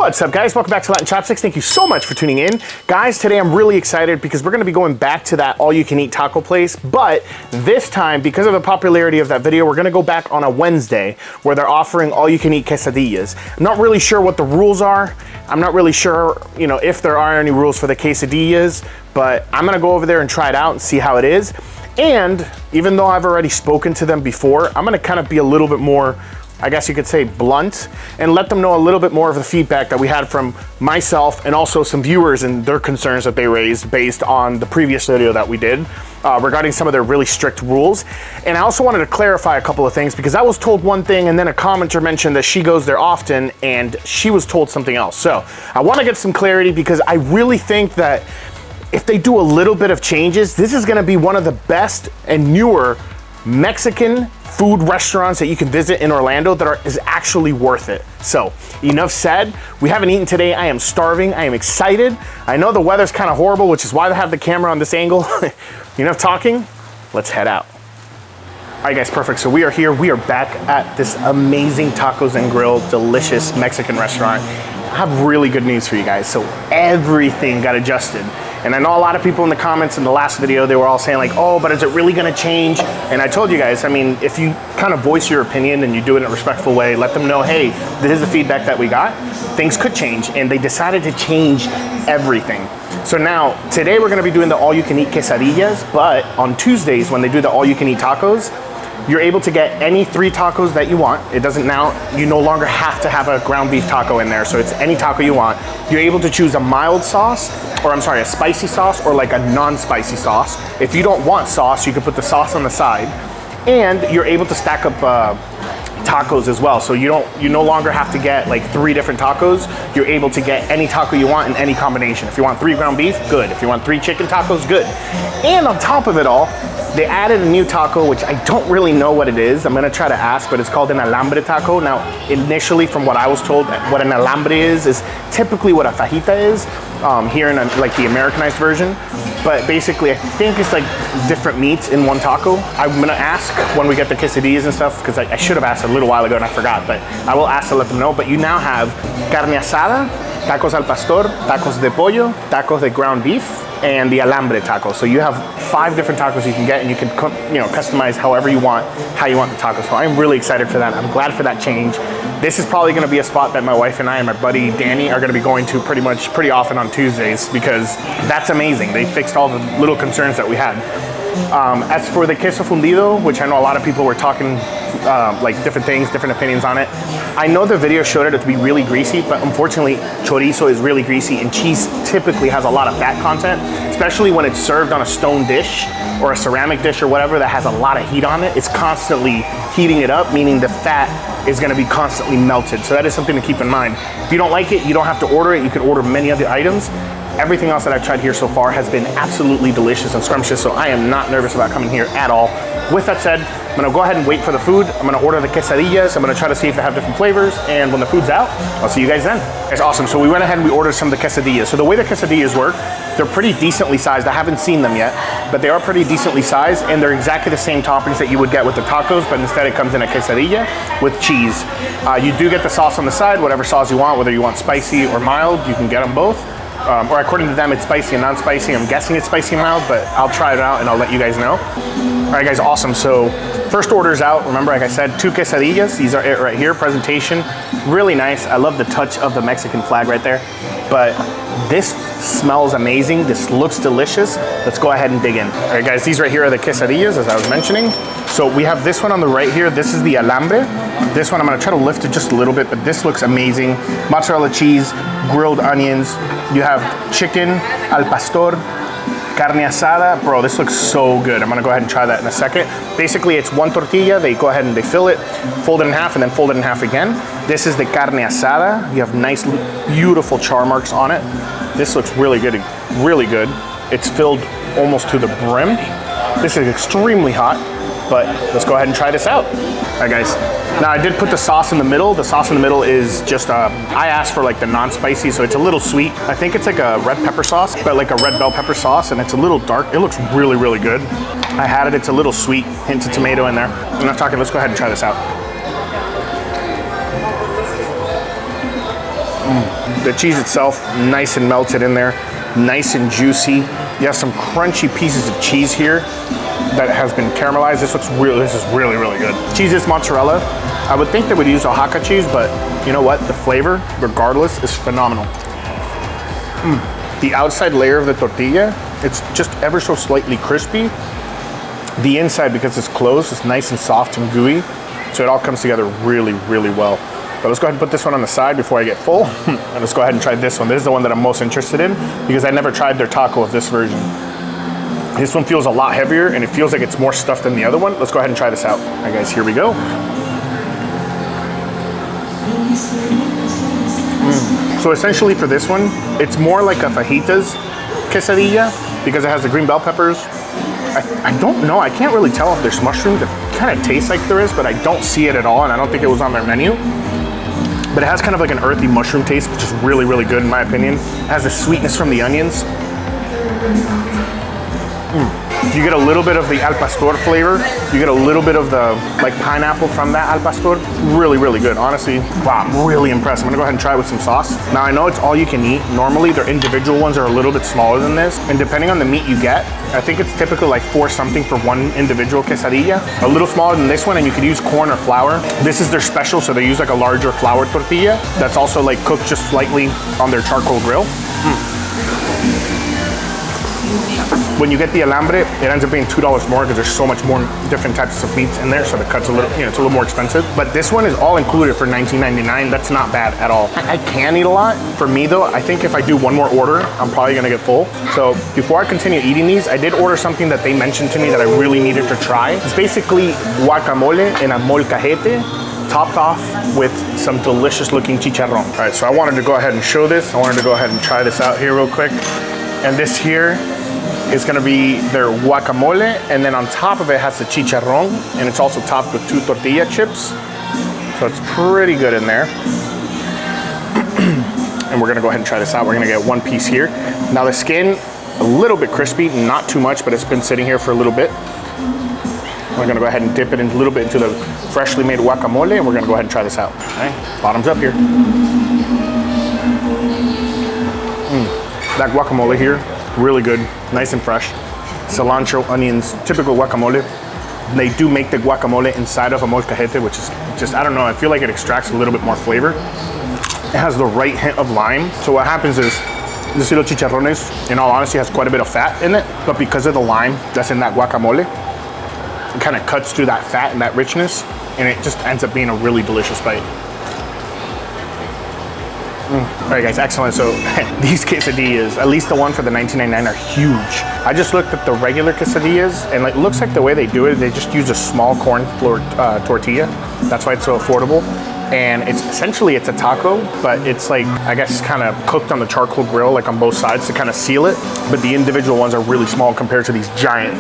What's up, guys? Welcome back to Latin Chopsticks. Thank you so much for tuning in. Guys, today I'm really excited because we're going to be going back to that all-you-can-eat taco place, but this time, because of the popularity of that video, we're going to go back on a Wednesday where they're offering all-you-can-eat quesadillas. I'm not really sure what the rules are. I'm not really sure, if there are any rules for the quesadillas, but I'm going to go over there and try it out and see how it is. And even though I've already spoken to them before, I'm going to kind of be a little bit more, I guess you could say, blunt, and let them know a little bit more of the feedback that we had from myself and also some viewers and their concerns that they raised based on the previous video that we did regarding some of their really strict rules. And I also wanted to clarify a couple of things because I was told one thing and then a commenter mentioned that she goes there often and she was told something else. So I want to get some clarity because I really think that if they do a little bit of changes, this is going to be one of the best and newer Mexican food restaurants that you can visit in Orlando that is actually worth it. So enough said. We haven't eaten today. I am starving. I am excited. I know the weather's kind of horrible, which is why I have the camera on this angle. Enough talking. Let's head out. All right, guys, perfect. So we are here. We are back at this amazing Tacos and Grill, delicious Mexican restaurant. I have really good news for you guys. So everything got adjusted. And I know a lot of people in the comments in the last video, they were all saying like, oh, but is it really gonna change? And I told you guys, I mean, if you kind of voice your opinion and you do it in a respectful way, let them know, hey, this is the feedback that we got. Things could change. And they decided to change everything. So now, today we're gonna be doing the all-you-can-eat quesadillas, but on Tuesdays when they do the all-you-can-eat tacos, you're able to get any 3 tacos that you want. It doesn't now, you no longer have to have a ground beef taco in there, so it's any taco you want. You're able to choose a mild sauce, or I'm sorry, a spicy sauce, or like a non-spicy sauce. If you don't want sauce, you can put the sauce on the side. And you're able to stack up tacos as well. So you no longer have to get like 3 different tacos. You're able to get any taco you want in any combination. If you want 3 ground beef, good. If you want 3 chicken tacos, good. And on top of it all, they added a new taco, which I don't really know what it is. I'm gonna try to ask, but it's called an alambre taco. Now, initially, from what I was told, what an alambre is typically what a fajita is here in like the Americanized version. But basically, I think it's like different meats in one taco. I'm gonna ask when we get the quesadillas and stuff, because I should have asked a little while ago and I forgot, but I will ask to let them know. But you now have carne asada, tacos al pastor, tacos de pollo, tacos de ground beef, and the alambre taco. So you have 5 different tacos you can get, and you can customize however you want, how you want the tacos. So I'm really excited for that. I'm glad for that change. This is probably gonna be a spot that my wife and I and my buddy Danny are gonna be going to pretty often on Tuesdays because that's amazing. They fixed all the little concerns that we had. As for the queso fundido, which I know a lot of people were talking like different things, different opinions on it. I know the video showed it to be really greasy, but unfortunately chorizo is really greasy and cheese typically has a lot of fat content, especially when it's served on a stone dish or a ceramic dish or whatever that has a lot of heat on it. It's constantly heating it up, meaning the fat is gonna be constantly melted. So that is something to keep in mind. If you don't like it, you don't have to order it. You can order many other items. Everything else that I've tried here so far has been absolutely delicious and scrumptious, so I am not nervous about coming here at all. With that said, I'm gonna go ahead and wait for the food. I'm gonna order the quesadillas. I'm gonna try to see if they have different flavors, and when the food's out, I'll see you guys then. It's awesome, so we went ahead and we ordered some of the quesadillas. So the way the quesadillas work, they're pretty decently sized. I haven't seen them yet, but they are pretty decently sized, and they're exactly the same toppings that you would get with the tacos, but instead it comes in a quesadilla with cheese. You do get the sauce on the side, whatever sauce you want, whether you want spicy or mild, you can get them both. Or according to them, it's spicy and non-spicy. I'm guessing it's spicy and mild, but I'll try it out and I'll let you guys know. All right, guys, awesome. So first order's out. Remember, like I said, 2 quesadillas. These are it right here. Presentation, really nice. I love the touch of the Mexican flag right there. But this smells amazing. This looks delicious. Let's go ahead and dig in. All right, guys, these right here are the quesadillas, as I was mentioning. So we have this one on the right here. This is the alambre. This one, I'm gonna try to lift it just a little bit, but this looks amazing. Mozzarella cheese, grilled onions. You have chicken al pastor, carne asada. Bro, this looks so good. I'm gonna go ahead and try that in a second. Basically, it's 1 tortilla. They go ahead and they fill it, fold it in half, and then fold it in half again. This is the carne asada. You have nice, beautiful char marks on it. This looks really good, really good. It's filled almost to the brim. This is extremely hot, but let's go ahead and try this out. All right, guys. Now I did put the sauce in the middle. The sauce in the middle is just, I asked for like the non-spicy, so it's a little sweet. I think it's like a red pepper sauce, but like a red bell pepper sauce, and it's a little dark. It looks really, really good. I had it, it's a little sweet, hint of tomato in there. Enough talking, let's go ahead and try this out. The cheese itself, nice and melted in there, nice and juicy. You have some crunchy pieces of cheese here that has been caramelized. This is really, really good. Cheese is mozzarella. I would think they would use Oaxaca cheese, but you know what? The flavor, regardless, is phenomenal. The outside layer of the tortilla, it's just ever so slightly crispy. The inside, because it's closed, is nice and soft and gooey. So it all comes together really, really well. But let's go ahead and put this one on the side before I get full. And let's go ahead and try this one. This is the one that I'm most interested in because I never tried their taco of this version. This one feels a lot heavier and it feels like it's more stuffed than the other one. Let's go ahead and try this out. All right, guys, here we go. So essentially for this one, it's more like a fajitas quesadilla because it has the green bell peppers. I don't know, I can't really tell if there's mushrooms. It kind of tastes like there is, but I don't see it at all, and I don't think it was on their menu. But it has kind of like an earthy mushroom taste, which is really, really good in my opinion. It has the sweetness from the onions. You get a little bit of the al pastor flavor. You get a little bit of the like pineapple from that al pastor. Really, really good. Honestly, wow, I'm really impressed. I'm gonna go ahead and try it with some sauce. Now I know it's all you can eat. Normally their individual ones are a little bit smaller than this. And depending on the meat you get, I think it's typically like $4 something for one individual quesadilla. A little smaller than this one, and you could use corn or flour. This is their special, so they use like a larger flour tortilla that's also like cooked just slightly on their charcoal grill. When you get the alambre, it ends up being $2 more because there's so much more different types of meats in there, so the cut's a little, it's a little more expensive. But this one is all included for $19.99. That's not bad at all. I can eat a lot. For me though, I think if I do one more order, I'm probably gonna get full. So before I continue eating these, I did order something that they mentioned to me that I really needed to try. It's basically guacamole in a molcajete, topped off with some delicious looking chicharrón. All right, so I wanted to go ahead and show this. I wanted to go ahead and try this out here real quick. And this here is gonna be their guacamole, and then on top of it has the chicharrón, and it's also topped with 2 tortilla chips. So it's pretty good in there. And we're gonna go ahead and try this out. We're gonna get one piece here. Now the skin, a little bit crispy, not too much, but it's been sitting here for a little bit. We're gonna go ahead and dip it in a little bit into the freshly made guacamole, and we're gonna go ahead and try this out. All right, bottoms up here. That guacamole here, really good, nice and fresh. Cilantro, onions, typical guacamole. They do make the guacamole inside of a molcajete, which is just, I don't know, I feel like it extracts a little bit more flavor. It has the right hint of lime. So what happens is, this little chicharrones, in all honesty, has quite a bit of fat in it, but because of the lime that's in that guacamole, it kind of cuts through that fat and that richness, and it just ends up being a really delicious bite. All right guys, excellent. So these quesadillas, at least the one for the $19.99, are huge. I just looked at the regular quesadillas, and it looks like the way they do it, they just use a small corn flour tortilla. That's why it's so affordable. And it's essentially, it's a taco, but it's like, I guess, kind of cooked on the charcoal grill, like on both sides to kind of seal it. But the individual ones are really small compared to these giant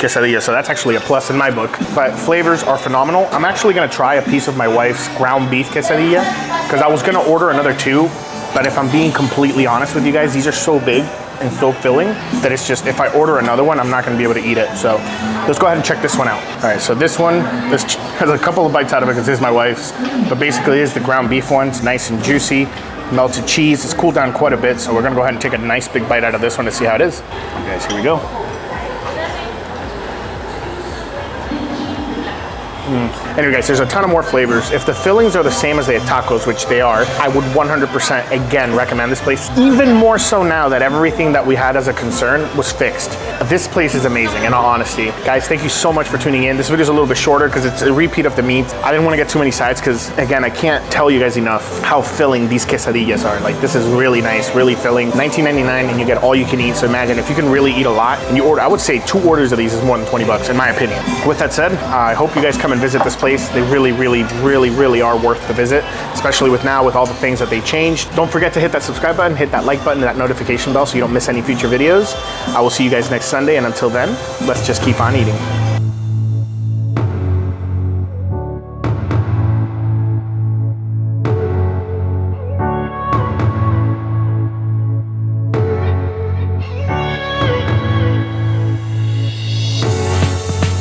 quesadillas. So that's actually a plus in my book. But flavors are phenomenal. I'm actually gonna try a piece of my wife's ground beef quesadilla because I was gonna order another 2. But if I'm being completely honest with you guys, these are so big and so filling that it's just, if I order another one, I'm not gonna be able to eat it. So let's go ahead and check this one out. All right, so this one, this has a couple of bites out of it because this is my wife's, but basically it's the ground beef one. It's nice and juicy, melted cheese. It's cooled down quite a bit, so we're gonna go ahead and take a nice big bite out of this one to see how it is. Okay, guys, here we go. Anyway guys, there's a ton of more flavors. If the fillings are the same as the tacos, which they are, I would 100% again recommend this place. Even more so now that everything that we had as a concern was fixed. This place is amazing, in all honesty. Guys, thank you so much for tuning in. This video is a little bit shorter because it's a repeat of the meats. I didn't want to get too many sides because, again, I can't tell you guys enough how filling these quesadillas are. Like, this is really nice, really filling. $19.99 and you get all you can eat. So imagine if you can really eat a lot and you order, I would say 2 orders of these is more than 20 bucks in my opinion. With that said, I hope you guys come and visit this place. They really, really, really, really are worth the visit, especially with now with all the things that they changed. Don't forget to hit that subscribe button, hit that like button, and that notification bell so you don't miss any future videos. I will see you guys next Sunday, and until then, let's just keep on eating.